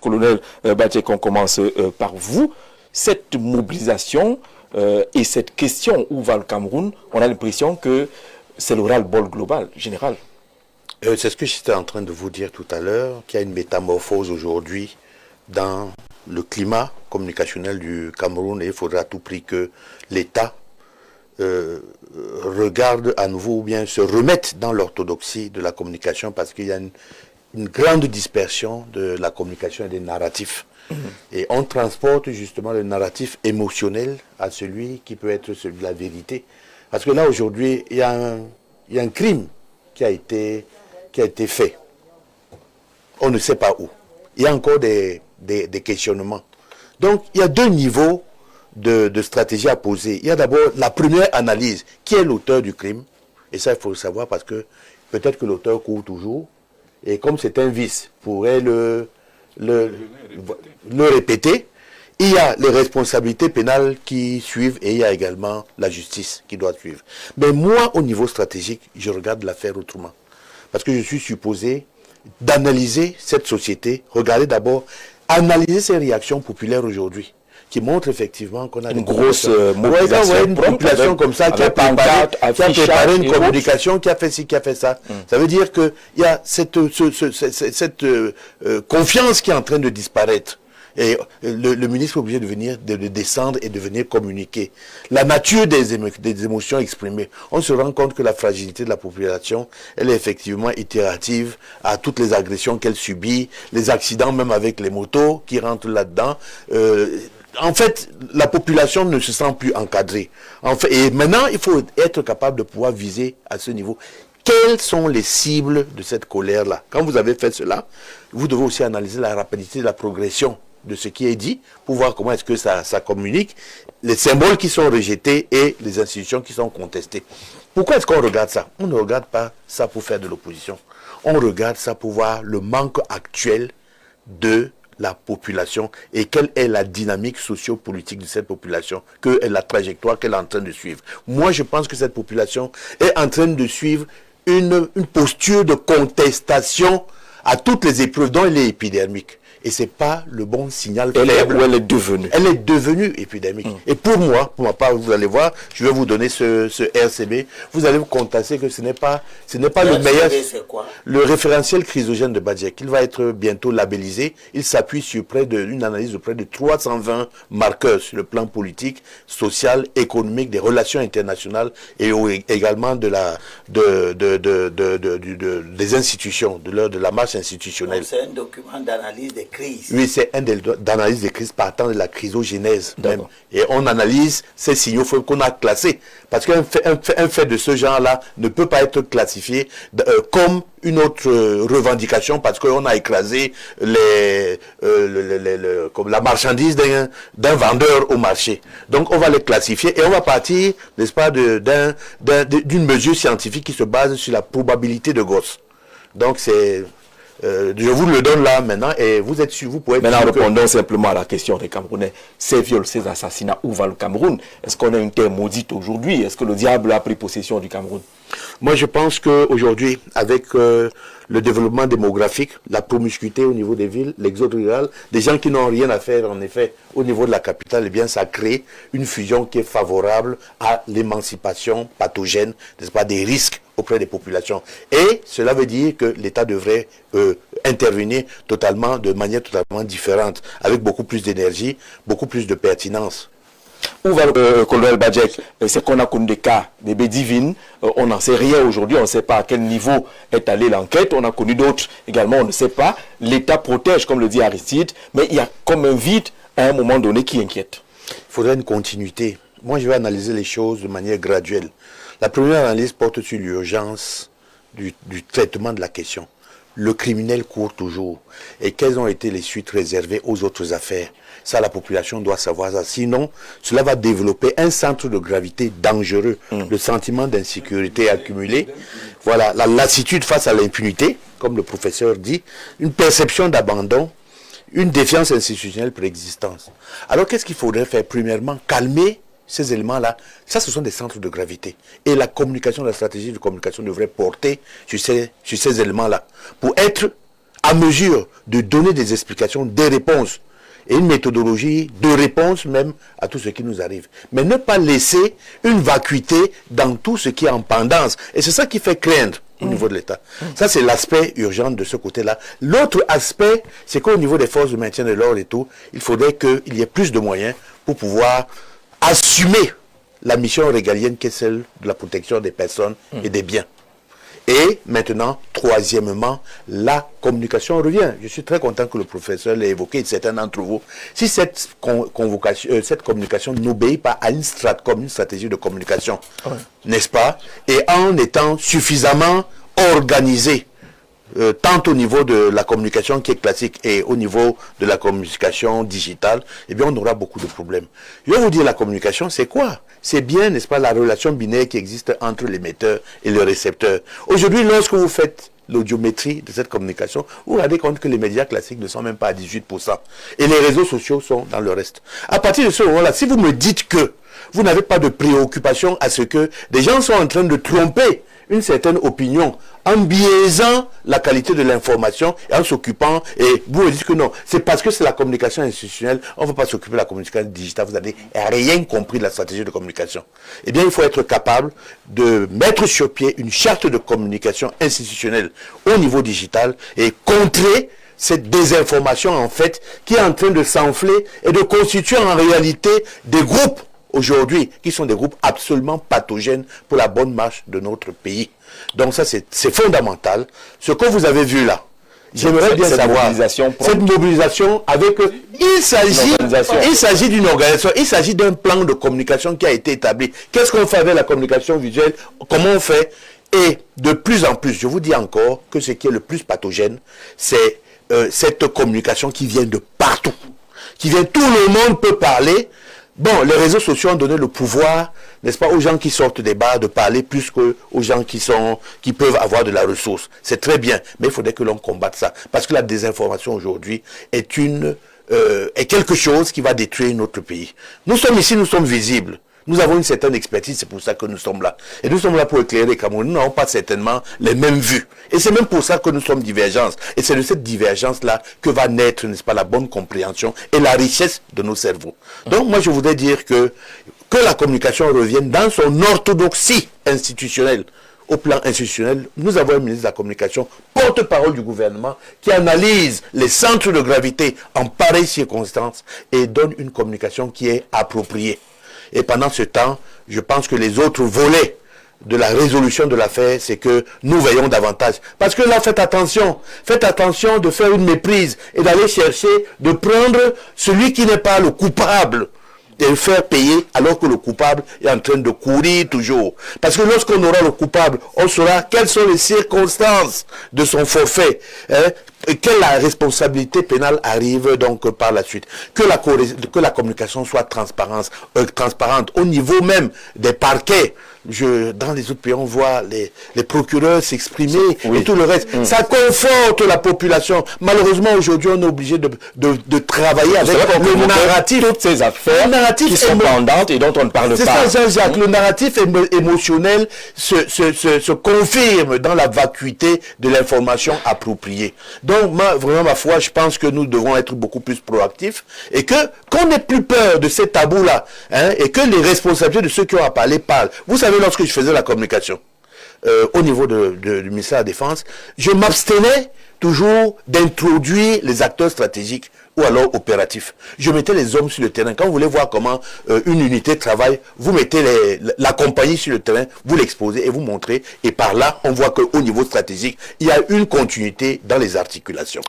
colonel Badjek, on commence par vous. Cette mobilisation et cette question où va le Cameroun, on a l'impression que c'est le ras-le-bol global, général. C'est ce que j'étais en train de vous dire tout à l'heure, qu'il y a une métamorphose aujourd'hui dans le climat communicationnel du Cameroun et il faudra à tout prix que l'État regarde à nouveau ou bien se remette dans l'orthodoxie de la communication parce qu'il y a une grande dispersion de la communication et des narratifs. Et on transporte justement le narratif émotionnel à celui qui peut être celui de la vérité. Parce que là aujourd'hui, il y a un crime qui a été fait. On ne sait pas où. Il y a encore des questionnements. Donc il y a deux niveaux de stratégie à poser. Il y a d'abord la première analyse. Qui est l'auteur du crime? Et ça, il faut le savoir parce que peut-être que l'auteur court toujours. Et comme c'est un vice, pourrait le répéter. Il y a les responsabilités pénales qui suivent et il y a également la justice qui doit suivre. Mais moi, au niveau stratégique, je regarde l'affaire autrement. Parce que je suis supposé d'analyser cette société, regarder d'abord, analyser ses réactions populaires aujourd'hui, qui montrent effectivement qu'on a une grosse mobilisation, une population comme ça qui a préparé une communication, qui a fait ci, qui a fait ça. Ça veut dire qu'il y a cette confiance qui est en train de disparaître. Et le ministre est obligé de venir, de descendre et de venir communiquer. La nature des émotions exprimées. On se rend compte que la fragilité de la population, elle est effectivement itérative à toutes les agressions qu'elle subit, les accidents même avec les motos qui rentrent là-dedans. En fait, la population ne se sent plus encadrée. Et maintenant, il faut être capable de pouvoir viser à ce niveau. Quelles sont les cibles de cette colère-là? Quand vous avez fait cela, vous devez aussi analyser la rapidité de la progression de ce qui est dit, pour voir comment est-ce que ça communique, les symboles qui sont rejetés et les institutions qui sont contestées. Pourquoi est-ce qu'on regarde ça? On ne regarde pas ça pour faire de l'opposition. On regarde ça pour voir le manque actuel de la population et quelle est la dynamique socio-politique de cette population, quelle est la trajectoire qu'elle est en train de suivre. Moi, je pense que cette population est en train de suivre une posture de contestation à toutes les épreuves dont elle est épidermique. Et ce n'est pas le bon signal faible. Elle est devenue. Elle est devenue épidémique. Et pour ma part, vous allez voir, je vais vous donner ce RCB. Vous allez vous constater que ce n'est pas le meilleur. C'est quoi? Le référentiel chrysogène de Badjek. Il va être bientôt labellisé. Il s'appuie sur une analyse de près de 320 marqueurs sur le plan politique, social, économique, des relations internationales et également des institutions, de la marche institutionnelle. C'est un document d'analyse des crises. Oui, c'est un d'analyse des crises partant de la chrysogénèse même. Et on analyse ces signaux qu'on a classés. Parce qu'un fait de ce genre-là ne peut pas être classifié comme une autre revendication parce qu'on a écrasé comme la marchandise d'un vendeur au marché. Donc on va les classifier et on va partir, n'est-ce pas, d'une mesure scientifique qui se base sur la probabilité de gosse. Donc c'est... je vous le donne là maintenant et vous êtes sûr, vous pouvez... Maintenant, répondons simplement à la question des Camerounais. Ces viols, ces assassinats, où va le Cameroun? Est-ce qu'on a une terre maudite aujourd'hui? Est-ce que le diable a pris possession du Cameroun? Moi, je pense qu'aujourd'hui, avec le développement démographique, la promiscuité au niveau des villes, l'exode rural, des gens qui n'ont rien à faire, en effet, au niveau de la capitale, eh bien, ça crée une fusion qui est favorable à l'émancipation pathogène, n'est-ce pas, des risques auprès des populations. Et cela veut dire que l'État devrait intervenir de manière totalement différente, avec beaucoup plus d'énergie, beaucoup plus de pertinence. Où va le colonel Badjek? C'est qu'on a connu des cas, des bédivines, on n'en sait rien aujourd'hui, on ne sait pas à quel niveau est allée l'enquête, on a connu d'autres également, on ne sait pas. L'État protège, comme le dit Aristide, mais il y a comme un vide à un moment donné qui inquiète. Il faudrait une continuité. Moi, je vais analyser les choses de manière graduelle. La première analyse porte sur l'urgence du traitement de la question. Le criminel court toujours. Et quelles ont été les suites réservées aux autres affaires? Ça, la population doit savoir ça. Sinon, cela va développer un centre de gravité dangereux. Le sentiment d'insécurité accumulé. Voilà, la lassitude face à l'impunité, comme le professeur dit. Une perception d'abandon. Une défiance institutionnelle préexistence. Alors, qu'est-ce qu'il faudrait faire? Premièrement, calmer ces éléments-là. Ça, ce sont des centres de gravité. Et la communication, la stratégie de communication devrait porter sur ces éléments-là. Pour être à mesure de donner des explications, des réponses, et une méthodologie de réponse même à tout ce qui nous arrive. Mais ne pas laisser une vacuité dans tout ce qui est en pendance. Et c'est ça qui fait craindre au niveau de l'État. Ça, c'est l'aspect urgent de ce côté-là. L'autre aspect, c'est qu'au niveau des forces de maintien de l'ordre et tout, il faudrait qu'il y ait plus de moyens pour pouvoir assumer la mission régalienne qui est celle de la protection des personnes et des biens. Et maintenant, troisièmement, la communication revient. Je suis très content que le professeur l'ait évoqué, certains d'entre vous. Si cette communication n'obéit pas à une stratégie de communication, n'est-ce pas, et en étant suffisamment organisée, tant au niveau de la communication qui est classique et au niveau de la communication digitale, eh bien on aura beaucoup de problèmes. Je vais vous dire, la communication, c'est quoi? C'est bien, n'est-ce pas, la relation binaire qui existe entre l'émetteur et le récepteur. Aujourd'hui, lorsque vous faites l'audiométrie de cette communication, vous vous rendez compte que les médias classiques ne sont même pas à 18%. Et les réseaux sociaux sont dans le reste. À partir de ce moment-là, si vous me dites que vous n'avez pas de préoccupation à ce que des gens sont en train de tromper une certaine opinion en biaisant la qualité de l'information et en s'occupant, et vous me dites que non, c'est parce que c'est la communication institutionnelle, on ne va pas s'occuper de la communication digitale, vous n'avez rien compris de la stratégie de communication. Eh bien, il faut être capable de mettre sur pied une charte de communication institutionnelle au niveau digital et contrer cette désinformation, en fait, qui est en train de s'enfler et de constituer en réalité des groupes aujourd'hui, qui sont des groupes absolument pathogènes pour la bonne marche de notre pays. Donc ça, c'est fondamental. Ce que vous avez vu là, j'aimerais bien savoir, cette mobilisation avec... Il s'agit d'une organisation, il s'agit d'un plan de communication qui a été établi. Qu'est-ce qu'on fait avec la communication visuelle? Comment on fait? Et de plus en plus, je vous dis encore que ce qui est le plus pathogène, c'est cette communication qui vient de partout. Qui vient, tout le monde peut parler. Bon, les réseaux sociaux ont donné le pouvoir, n'est-ce pas, aux gens qui sortent des bars de parler plus qu'aux gens qui peuvent avoir de la ressource. C'est très bien, mais il faudrait que l'on combatte ça. Parce que la désinformation aujourd'hui est quelque chose qui va détruire notre pays. Nous sommes ici, nous sommes visibles. Nous avons une certaine expertise, c'est pour ça que nous sommes là. Et nous sommes là pour éclairer les Camerounais. Nous n'avons pas certainement les mêmes vues. Et c'est même pour ça que nous sommes divergences. Et c'est de cette divergence-là que va naître, n'est-ce pas, la bonne compréhension et la richesse de nos cerveaux. Donc moi, je voudrais dire que la communication revienne dans son orthodoxie institutionnelle. Au plan institutionnel, nous avons un ministre de la communication, porte-parole du gouvernement, qui analyse les centres de gravité en pareilles circonstances et donne une communication qui est appropriée. Et pendant ce temps, je pense que les autres volets de la résolution de l'affaire, c'est que nous veillons davantage. Parce que là, faites attention de faire une méprise et d'aller chercher, de prendre celui qui n'est pas le coupable et le faire payer alors que le coupable est en train de courir toujours. Parce que lorsqu'on aura le coupable, on saura quelles sont les circonstances de son forfait, et quelle la responsabilité pénale arrive donc par la suite. Que la communication soit transparente au niveau même des parquets. Dans les autres pays, on voit les procureurs s'exprimer et tout le reste. Ça conforte la population. Malheureusement, aujourd'hui, on est obligé de travailler avec le narratif. Toutes ces affaires qui sont pendantes et dont on ne parle pas. C'est ça, Jean-Jacques. Le narratif émotionnel se confirme dans la vacuité de l'information appropriée. Donc, vraiment, ma foi, je pense que nous devons être beaucoup plus proactifs et qu'on n'ait plus peur de ces tabous-là, et que les responsabilités de ceux qui ont à parler parlent. Vous savez, lorsque je faisais la communication au niveau du ministère de la Défense, je m'abstenais toujours d'introduire les acteurs stratégiques ou alors opératifs. Je mettais les hommes sur le terrain. Quand vous voulez voir comment une unité travaille, vous mettez la compagnie sur le terrain, vous l'exposez et vous montrez. Et par là, on voit qu'au niveau stratégique, il y a une continuité dans les articulations.